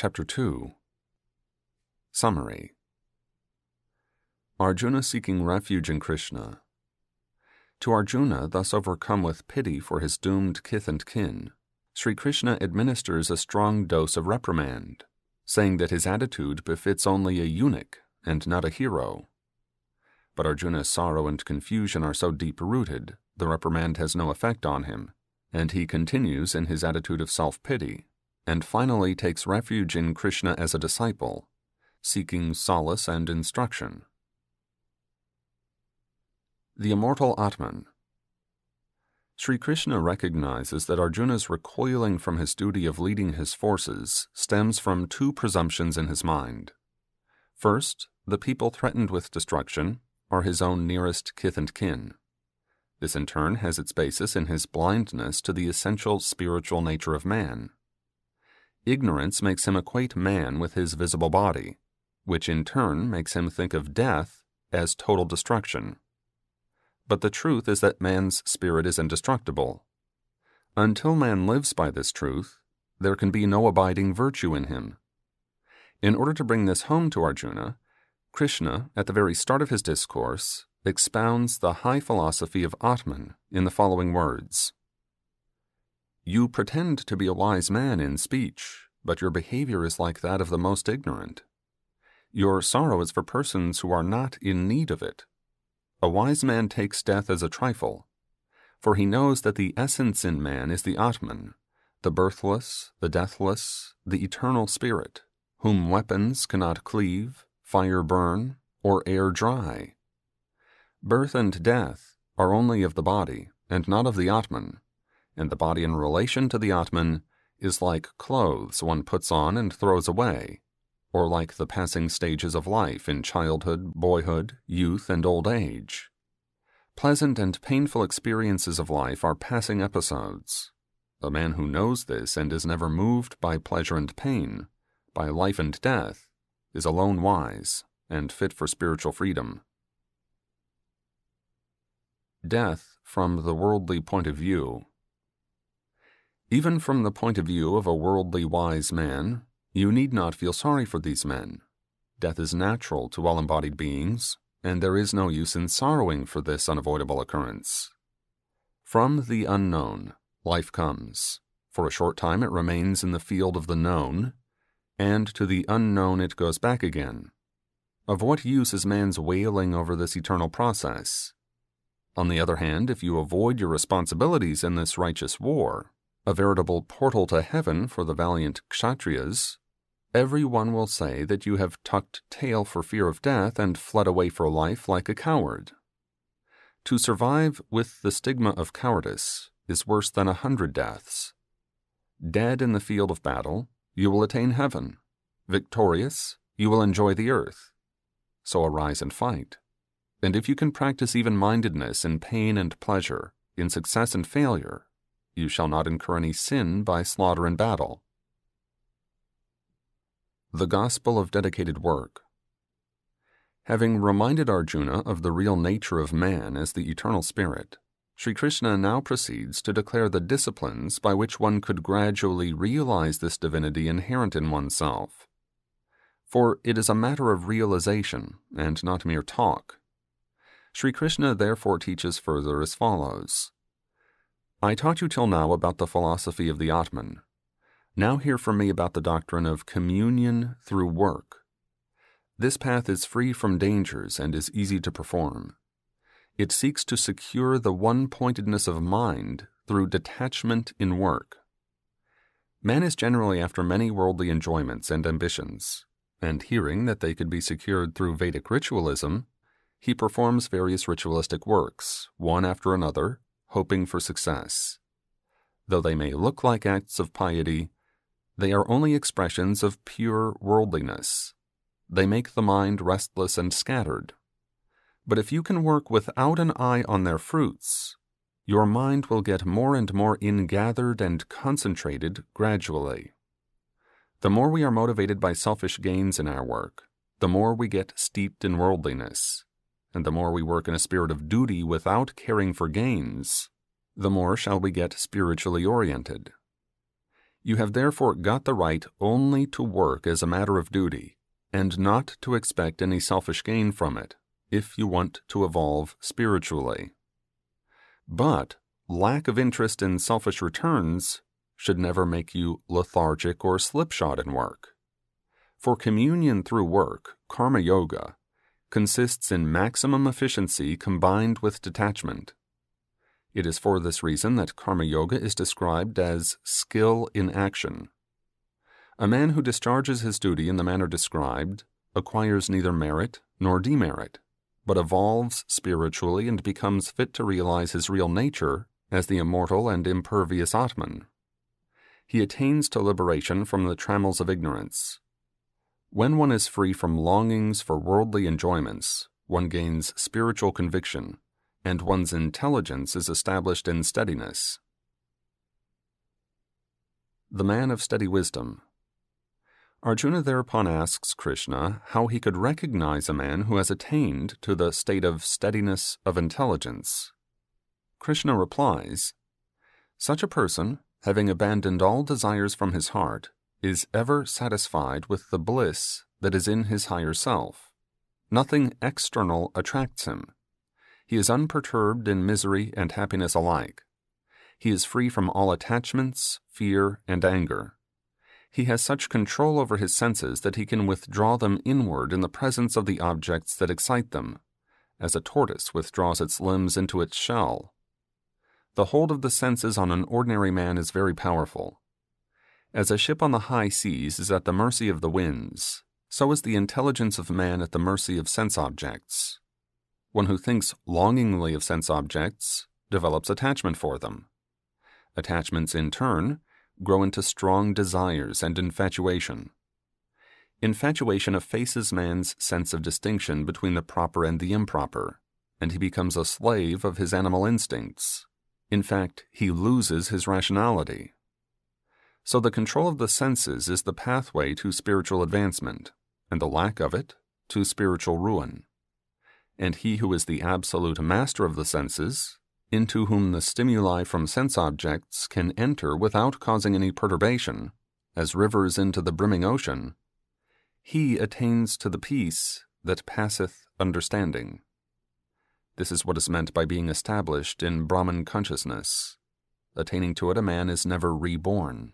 Chapter 2. Summary. Arjuna seeking refuge in Krishna. To Arjuna, thus overcome with pity for his doomed kith and kin, Sri Krishna administers a strong dose of reprimand, saying that his attitude befits only a eunuch and not a hero. But Arjuna's sorrow and confusion are so deep-rooted, the reprimand has no effect on him, and he continues in his attitude of self-pity, and finally takes refuge in Krishna as a disciple, seeking solace and instruction. The Immortal Atman. Sri Krishna recognizes that Arjuna's recoiling from his duty of leading his forces stems from two presumptions in his mind. First, the people threatened with destruction are his own nearest kith and kin. This in turn has its basis in his blindness to the essential spiritual nature of man. Ignorance makes him equate man with his visible body, which in turn makes him think of death as total destruction. But the truth is that man's spirit is indestructible. Until man lives by this truth, there can be no abiding virtue in him. In order to bring this home to Arjuna, Krishna, at the very start of his discourse, expounds the high philosophy of Atman in the following words. You pretend to be a wise man in speech, but your behavior is like that of the most ignorant. Your sorrow is for persons who are not in need of it. A wise man takes death as a trifle, for he knows that the essence in man is the Atman, the birthless, the deathless, the eternal spirit, whom weapons cannot cleave, fire burn, or air dry. Birth and death are only of the body, and not of the Atman, and the body in relation to the Atman is like clothes one puts on and throws away, or like the passing stages of life in childhood, boyhood, youth, and old age. Pleasant and painful experiences of life are passing episodes. A man who knows this and is never moved by pleasure and pain, by life and death, is alone wise and fit for spiritual freedom. Death from the worldly point of view. Even from the point of view of a worldly wise man, you need not feel sorry for these men. Death is natural to all embodied beings, and there is no use in sorrowing for this unavoidable occurrence. From the unknown, life comes. For a short time it remains in the field of the known, and to the unknown it goes back again. Of what use is man's wailing over this eternal process? On the other hand, if you avoid your responsibilities in this righteous war, a veritable portal to heaven for the valiant Kshatriyas, every one will say that you have tucked tail for fear of death and fled away for life like a coward. To survive with the stigma of cowardice is worse than 100 deaths. Dead in the field of battle, you will attain heaven. Victorious, you will enjoy the earth. So arise and fight. And if you can practice even-mindedness in pain and pleasure, in success and failure, you shall not incur any sin by slaughter in battle. The Gospel of Dedicated Work. Having reminded Arjuna of the real nature of man as the eternal spirit, Sri Krishna now proceeds to declare the disciplines by which one could gradually realize this divinity inherent in oneself. For it is a matter of realization and not mere talk. Sri Krishna therefore teaches further as follows. I taught you till now about the philosophy of the Atman. Now hear from me about the doctrine of communion through work. This path is free from dangers and is easy to perform. It seeks to secure the one-pointedness of mind through detachment in work. Man is generally after many worldly enjoyments and ambitions, and hearing that they could be secured through Vedic ritualism, he performs various ritualistic works, one after another, hoping for success. Though they may look like acts of piety, they are only expressions of pure worldliness. They make the mind restless and scattered. But if you can work without an eye on their fruits, your mind will get more and more ingathered and concentrated gradually. The more we are motivated by selfish gains in our work, the more we get steeped in worldliness, and the more we work in a spirit of duty without caring for gains, the more shall we get spiritually oriented. You have therefore got the right only to work as a matter of duty, and not to expect any selfish gain from it, if you want to evolve spiritually. But lack of interest in selfish returns should never make you lethargic or slipshod in work. For communion through work, karma yoga, consists in maximum efficiency combined with detachment. It is for this reason that karma yoga is described as skill in action. A man who discharges his duty in the manner described acquires neither merit nor demerit, but evolves spiritually and becomes fit to realize his real nature as the immortal and impervious Atman. He attains to liberation from the trammels of ignorance. When one is free from longings for worldly enjoyments, one gains spiritual conviction, and one's intelligence is established in steadiness. The man of steady wisdom. Arjuna thereupon asks Krishna how he could recognize a man who has attained to the state of steadiness of intelligence. Krishna replies, "Such a person, having abandoned all desires from his heart, is ever satisfied with the bliss that is in his higher self. Nothing external attracts him. He is unperturbed in misery and happiness alike. He is free from all attachments, fear, and anger. He has such control over his senses that he can withdraw them inward in the presence of the objects that excite them, as a tortoise withdraws its limbs into its shell. The hold of the senses on an ordinary man is very powerful. As a ship on the high seas is at the mercy of the winds, so is the intelligence of man at the mercy of sense objects. One who thinks longingly of sense objects develops attachment for them. Attachments, in turn, grow into strong desires and infatuation. Infatuation effaces man's sense of distinction between the proper and the improper, and he becomes a slave of his animal instincts. In fact, he loses his rationality. So the control of the senses is the pathway to spiritual advancement, and the lack of it to spiritual ruin. And he who is the absolute master of the senses, into whom the stimuli from sense objects can enter without causing any perturbation, as rivers into the brimming ocean, he attains to the peace that passeth understanding. This is what is meant by being established in Brahman consciousness. Attaining to it, a man is never reborn.